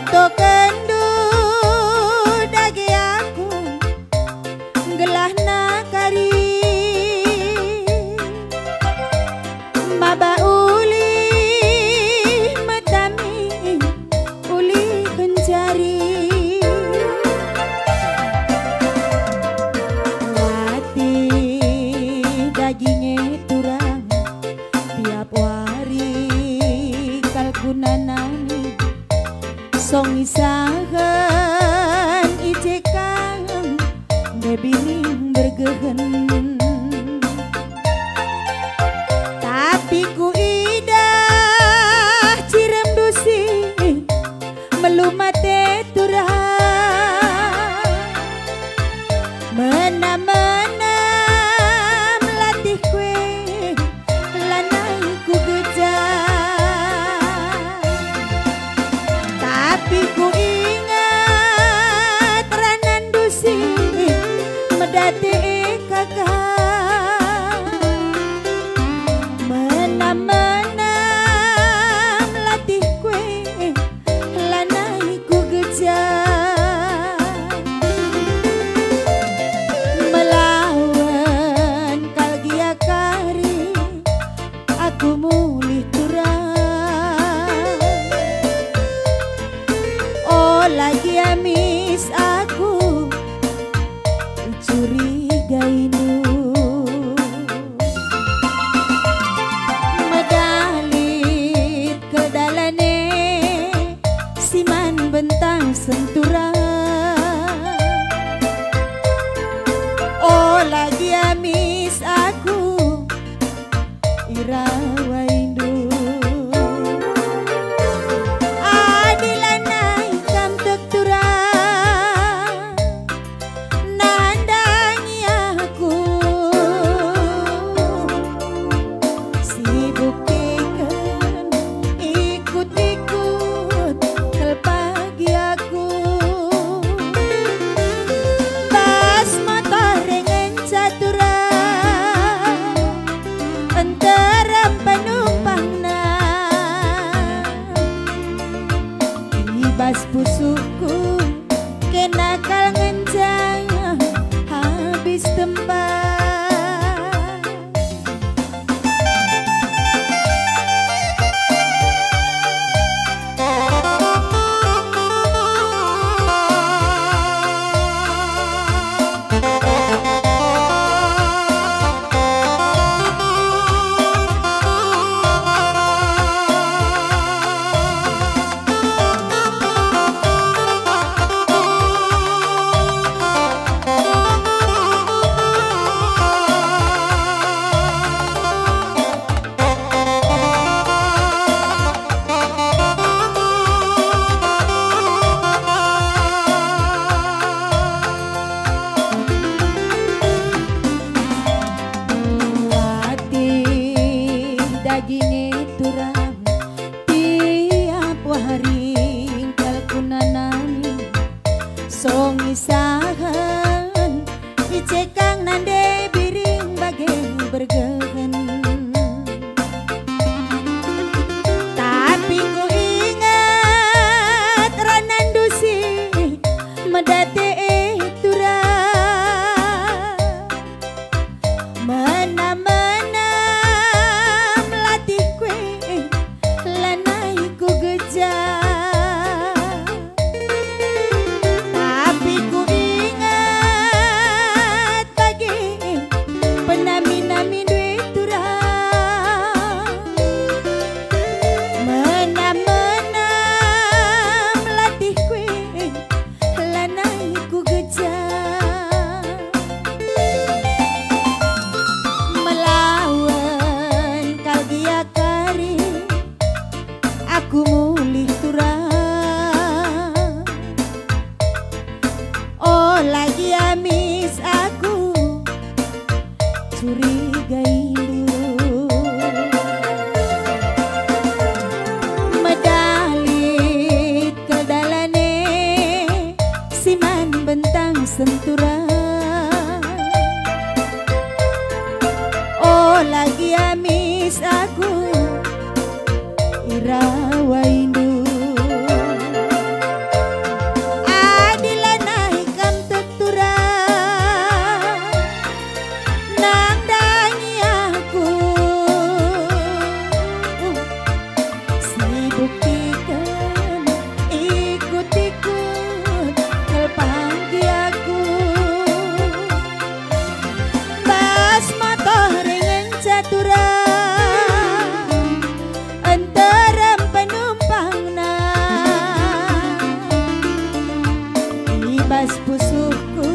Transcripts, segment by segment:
Seto kendu dage aku gelahna kari maba uli matami uli kencari hati dagingnya turang tiap hari kalkunanani song isahan ijekang bebiring bergehen tapi ku idah cirem dusi melumate turah mena-mena melatih kue lanai ku gejah tapi ku ingat ranan dusi medate kakak mena-mena melatih kue lanai ku gejah melawan kalgia kari aku mulih turang oh lagi amis aku curiga ini medalit kedalane siman bentang sentura oh lagi amis aku irawa indu adilana ikam tektura nandangi aku sibuk ikan ikut-ikut kelpagi aku bas motor dengan catura antara penumpangna ibas pusuku kenakal ngenjang habis tempat dagingnya turang tiap hari kalkunanani song isahan icekang nande biring bagai bergehen tapi ku ingat ranan dusi medate turang mena-mena melatih kue lanai ku gejah tapi ku ingat bagi penami-nami duit turang mena-mena melatih kue lanai ku gejah melawan kalgia kari aku mulih turang oh lagi amis aku curiga indu medalit kedalane siman bentang sentura oh lagi amis aku irawa indu libas pusuku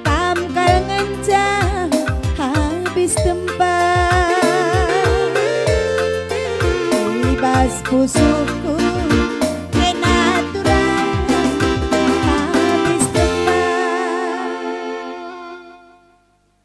tamkal ngencang habis tempat libas pusuku